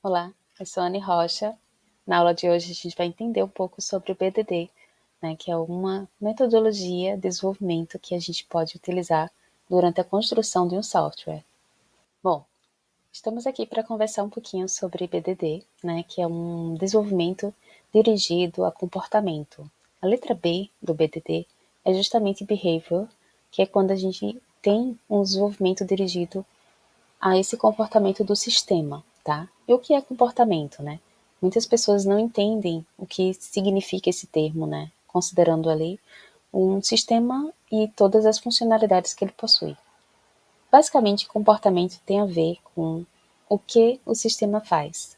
Olá, eu sou a Anne Rocha. Na aula de hoje a gente vai entender um pouco sobre o BDD, que é uma metodologia de desenvolvimento que a gente pode utilizar durante a construção de um software. Bom, estamos aqui para conversar um pouquinho sobre BDD, que é um desenvolvimento dirigido a comportamento. A letra B do BDD é justamente Behavior, que é quando a gente tem um desenvolvimento dirigido a esse comportamento do sistema, tá? E o que é comportamento, né? Muitas pessoas não entendem o que significa esse termo, né? Considerando ali um sistema e todas as funcionalidades que ele possui. Basicamente, comportamento tem a ver com o que o sistema faz,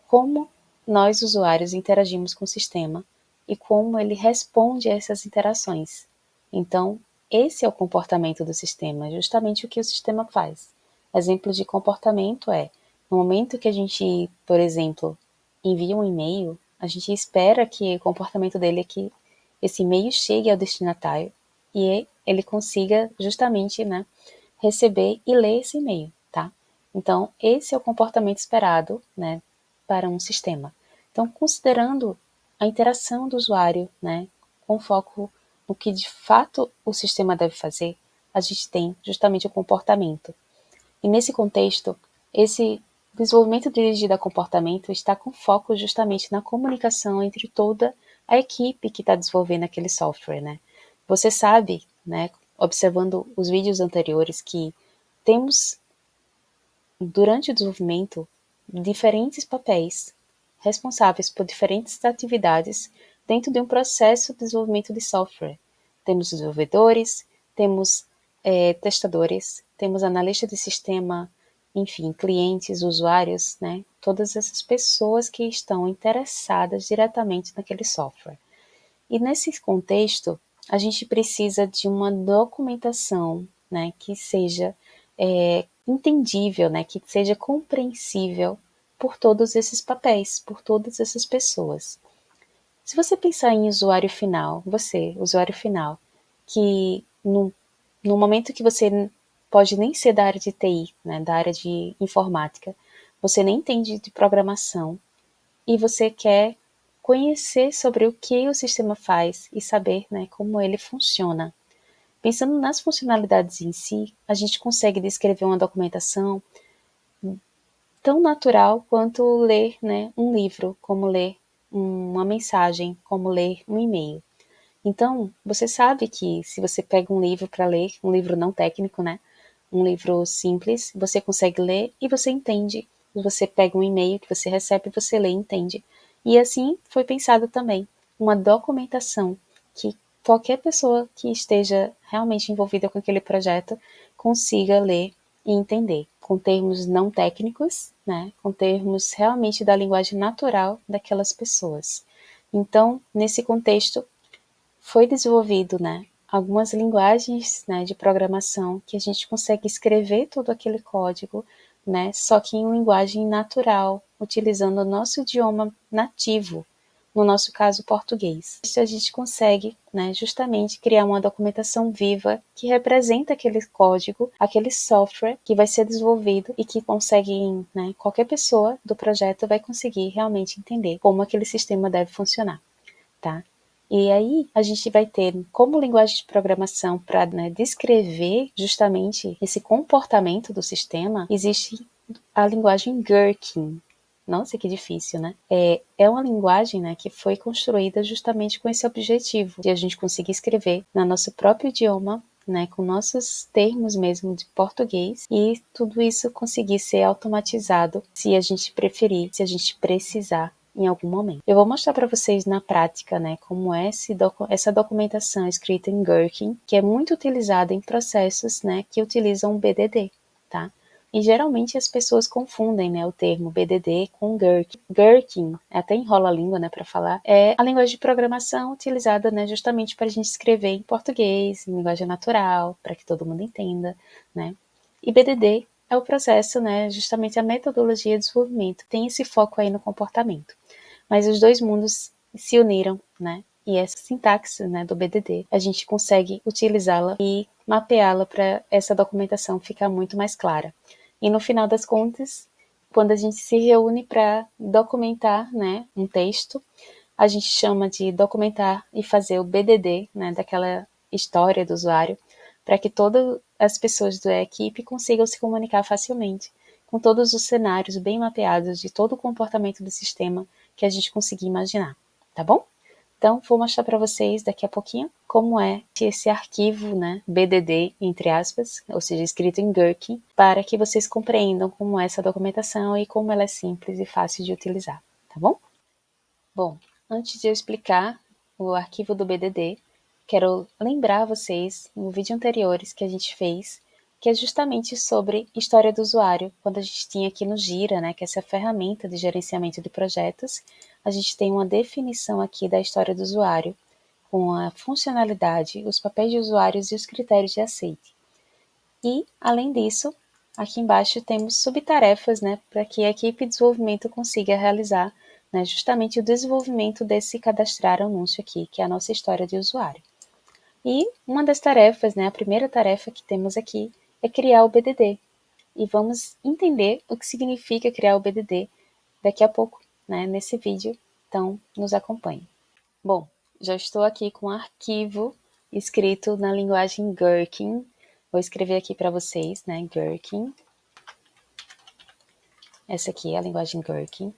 como nós, usuários, interagimos com o sistema e como ele responde a essas interações. Então, esse é o comportamento do sistema, justamente o que o sistema faz. Exemplo de comportamento é, no momento que a gente, por exemplo, envia um e-mail, a gente espera que o comportamento dele é que esse e-mail chegue ao destinatário e ele consiga justamente, receber e ler esse e-mail, tá? Então, esse é o comportamento esperado, para um sistema. Então, considerando a interação do usuário, com foco no que de fato o sistema deve fazer, a gente tem justamente o comportamento. E nesse contexto, esse desenvolvimento dirigido a comportamento está com foco justamente na comunicação entre toda a equipe que está desenvolvendo aquele software, né? Você sabe, observando os vídeos anteriores, que temos, durante o desenvolvimento, diferentes papéis responsáveis por diferentes atividades dentro de um processo de desenvolvimento de software. Temos desenvolvedores, temos testadores, temos analista de sistema, enfim, clientes, usuários, todas essas pessoas que estão interessadas diretamente naquele software. E nesse contexto, a gente precisa de uma documentação, que seja entendível, que seja compreensível por todos esses papéis, por todas essas pessoas. Se você pensar em usuário final, você, usuário final, que no momento que você pode nem ser da área de TI, da área de informática, você nem entende de programação e você quer conhecer sobre o que o sistema faz e saber, como ele funciona. Pensando nas funcionalidades em si, a gente consegue descrever uma documentação tão natural quanto ler, um livro, como ler uma mensagem, como ler um e-mail. Então, você sabe que se você pega um livro para ler, um livro não técnico, um livro simples, você consegue ler e você entende. Você pega um e-mail que você recebe, você lê e entende. E assim foi pensado também uma documentação que qualquer pessoa que esteja realmente envolvida com aquele projeto consiga ler e entender, com termos não técnicos, com termos realmente da linguagem natural daquelas pessoas. Então, nesse contexto, foi desenvolvido, algumas linguagens, de programação que a gente consegue escrever todo aquele código, só que em linguagem natural, utilizando o nosso idioma nativo, no nosso caso, português. Isso a gente consegue, justamente criar uma documentação viva que representa aquele código, aquele software que vai ser desenvolvido e que consegue, qualquer pessoa do projeto vai conseguir realmente entender como aquele sistema deve funcionar, tá? E aí a gente vai ter como linguagem de programação para descrever justamente esse comportamento do sistema, existe a linguagem Gherkin. Nossa, que difícil, né? É uma linguagem, que foi construída justamente com esse objetivo, de a gente conseguir escrever no nosso próprio idioma, com nossos termos mesmo de português, e tudo isso conseguir ser automatizado se a gente preferir, se a gente precisar em algum momento. Eu vou mostrar para vocês na prática, como é essa documentação escrita em Gherkin, que é muito utilizada em processos, que utilizam o BDD, tá? E geralmente as pessoas confundem, o termo BDD com Gherkin. Gherkin, até enrola a língua, para falar, é a linguagem de programação utilizada, justamente para a gente escrever em português, em linguagem natural, para que todo mundo entenda, E BDD é o processo, justamente a metodologia de desenvolvimento. Tem esse foco aí no comportamento. Mas os dois mundos se uniram, E essa sintaxe, do BDD, a gente consegue utilizá-la e mapeá-la para essa documentação ficar muito mais clara. E no final das contas, quando a gente se reúne para documentar, né, um texto, a gente chama de documentar e fazer o BDD, né, daquela história do usuário, para que todas as pessoas da equipe consigam se comunicar facilmente, com todos os cenários bem mapeados de todo o comportamento do sistema que a gente conseguir imaginar, tá bom? Então, vou mostrar para vocês daqui a pouquinho como é esse arquivo, né, BDD, entre aspas, ou seja, escrito em Gherkin, para que vocês compreendam como é essa documentação e como ela é simples e fácil de utilizar, tá bom? Bom, antes de eu explicar o arquivo do BDD, quero lembrar vocês, no vídeo anteriores que a gente fez, que é justamente sobre história do usuário, quando a gente tinha aqui no Gira, né, que é essa ferramenta de gerenciamento de projetos, a gente tem uma definição aqui da história do usuário, com a funcionalidade, os papéis de usuários e os critérios de aceite. E, além disso, aqui embaixo temos subtarefas, né, para que a equipe de desenvolvimento consiga realizar, né, justamente o desenvolvimento desse cadastrar anúncio aqui, que é a nossa história de usuário. E uma das tarefas, né, a primeira tarefa que temos aqui é criar o BDD. E vamos entender o que significa criar o BDD daqui a pouco, né, nesse vídeo. Então, nos acompanhe. Bom, já estou aqui com um arquivo escrito na linguagem Gherkin. Vou escrever aqui para vocês, né, Gherkin. Essa aqui é a linguagem Gherkin.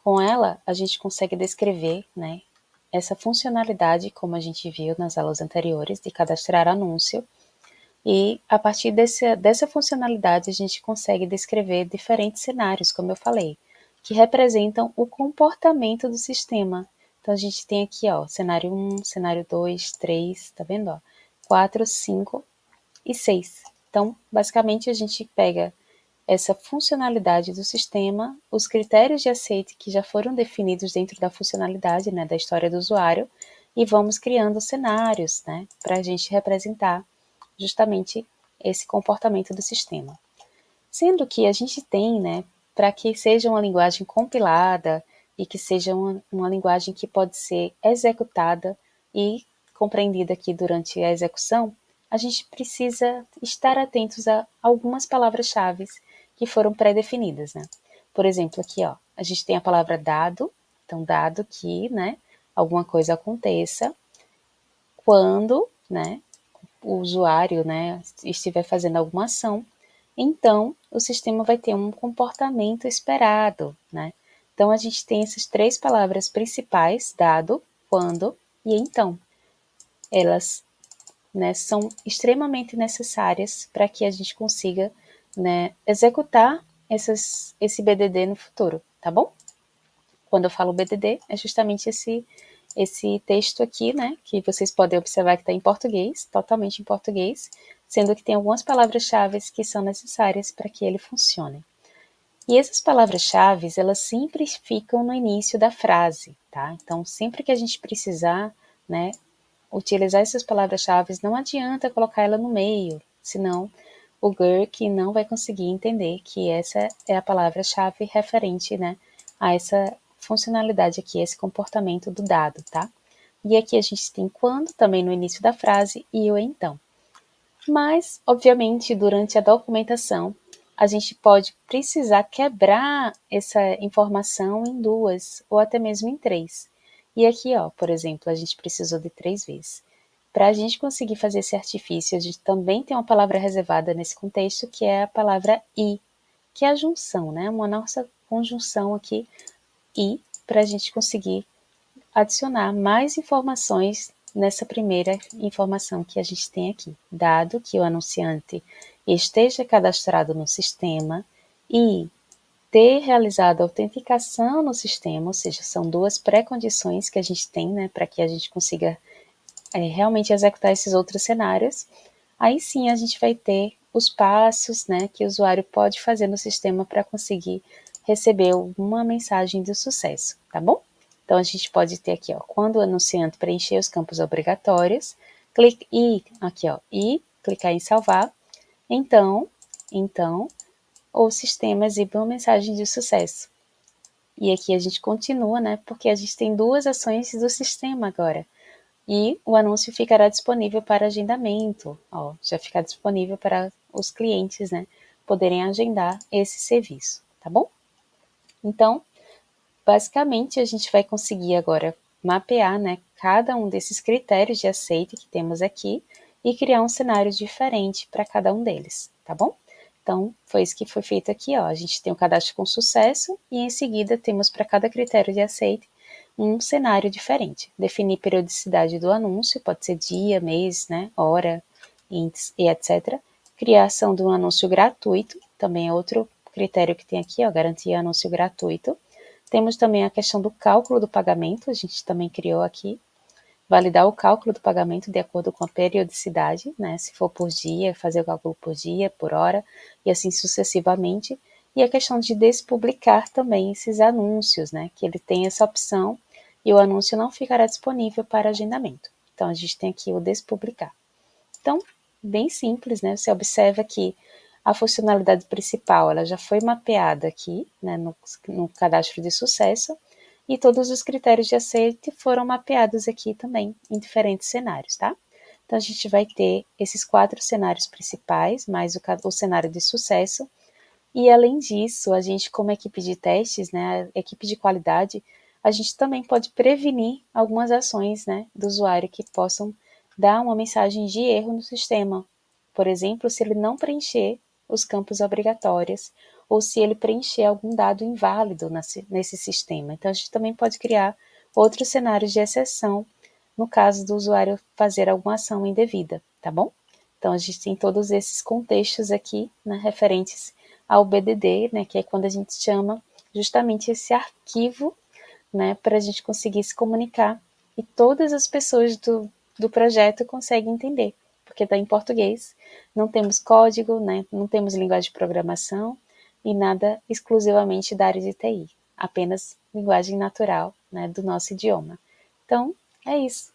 Com ela, a gente consegue descrever, né, essa funcionalidade, como a gente viu nas aulas anteriores, de cadastrar anúncio. E a partir dessa funcionalidade, a gente consegue descrever diferentes cenários, como eu falei, que representam o comportamento do sistema. Então, a gente tem aqui, ó, cenário 1, cenário 2, 3, tá vendo? Ó? 4, 5 e 6. Então, basicamente, a gente pega essa funcionalidade do sistema, os critérios de aceite que já foram definidos dentro da funcionalidade, né, da história do usuário, e vamos criando cenários, né, para a gente representar justamente esse comportamento do sistema. Sendo que a gente tem, né, para que seja uma linguagem compilada e que seja uma linguagem que pode ser executada e compreendida aqui durante a execução, a gente precisa estar atentos a algumas palavras-chave que foram pré-definidas, né? Por exemplo, aqui, ó, a gente tem a palavra dado, então dado que, né, alguma coisa aconteça, quando, né, o usuário, né, estiver fazendo alguma ação, então o sistema vai ter um comportamento esperado, né? Então a gente tem essas três palavras principais, dado, quando e então. Elas, né, são extremamente necessárias para que a gente consiga, né, executar esse BDD no futuro, tá bom? Quando eu falo BDD, é justamente esse texto aqui, né, que vocês podem observar que está em português, totalmente em português, sendo que tem algumas palavras-chave que são necessárias para que ele funcione. E essas palavras-chave, elas sempre ficam no início da frase, tá? Então, sempre que a gente precisar, né, utilizar essas palavras-chave, não adianta colocar ela no meio, senão o Gherkin não vai conseguir entender que essa é a palavra-chave referente, né, a essa funcionalidade aqui, esse comportamento do dado, tá? E aqui a gente tem quando também no início da frase e o então. Mas, obviamente, durante a documentação, a gente pode precisar quebrar essa informação em duas ou até mesmo em três. E aqui, ó, por exemplo, a gente precisou de 3 vezes. Para a gente conseguir fazer esse artifício, a gente também tem uma palavra reservada nesse contexto, que é a palavra e, que é a junção, né? Uma nossa conjunção aqui, e, para a gente conseguir adicionar mais informações nessa primeira informação que a gente tem aqui. Dado que o anunciante esteja cadastrado no sistema e ter realizado a autenticação no sistema, ou seja, são duas pré-condições que a gente tem, né, para que a gente consiga realmente executar esses outros cenários, aí sim a gente vai ter os passos, né, que o usuário pode fazer no sistema para conseguir receber uma mensagem de sucesso, tá bom? Então a gente pode ter aqui, ó, quando o anunciante preencher os campos obrigatórios, clique e aqui, ó, e clicar em salvar, então o sistema exibe uma mensagem de sucesso. E aqui a gente continua, né, porque a gente tem duas ações do sistema agora. E o anúncio ficará disponível para agendamento, ó, já fica disponível para os clientes, né, poderem agendar esse serviço, tá bom? Então, basicamente, a gente vai conseguir agora mapear, né, cada um desses critérios de aceite que temos aqui e criar um cenário diferente para cada um deles, tá bom? Então, foi isso que foi feito aqui, ó. A gente tem o cadastro com sucesso e em seguida temos para cada critério de aceite um cenário diferente. Definir periodicidade do anúncio, pode ser dia, mês, né, hora e etc. Criação de um anúncio gratuito, também é outro critério que tem aqui, ó, garantir anúncio gratuito. Temos também a questão do cálculo do pagamento, a gente também criou aqui. Validar o cálculo do pagamento de acordo com a periodicidade, né? Se for por dia, fazer o cálculo por dia, por hora, e assim sucessivamente. E a questão de despublicar também esses anúncios, né? Que ele tem essa opção e o anúncio não ficará disponível para agendamento. Então, a gente tem aqui o despublicar. Então, bem simples, né? Você observa que a funcionalidade principal ela já foi mapeada aqui, né, no cadastro de sucesso, e todos os critérios de aceite foram mapeados aqui também, em diferentes cenários, tá? Então, a gente vai ter esses 4 cenários principais, mais o cenário de sucesso, e além disso, a gente, como equipe de testes, né, equipe de qualidade, a gente também pode prevenir algumas ações, né, do usuário que possam dar uma mensagem de erro no sistema. Por exemplo, se ele não preencher os campos obrigatórios ou se ele preencher algum dado inválido nesse sistema. Então, a gente também pode criar outros cenários de exceção no caso do usuário fazer alguma ação indevida, tá bom? Então, a gente tem todos esses contextos aqui, né, referentes ao BDD, né, que é quando a gente chama justamente esse arquivo, né, para a gente conseguir se comunicar e todas as pessoas do projeto conseguem entender, porque está em português, não temos código, né, não temos linguagem de programação e nada exclusivamente da área de TI, apenas linguagem natural, né, do nosso idioma. Então, é isso.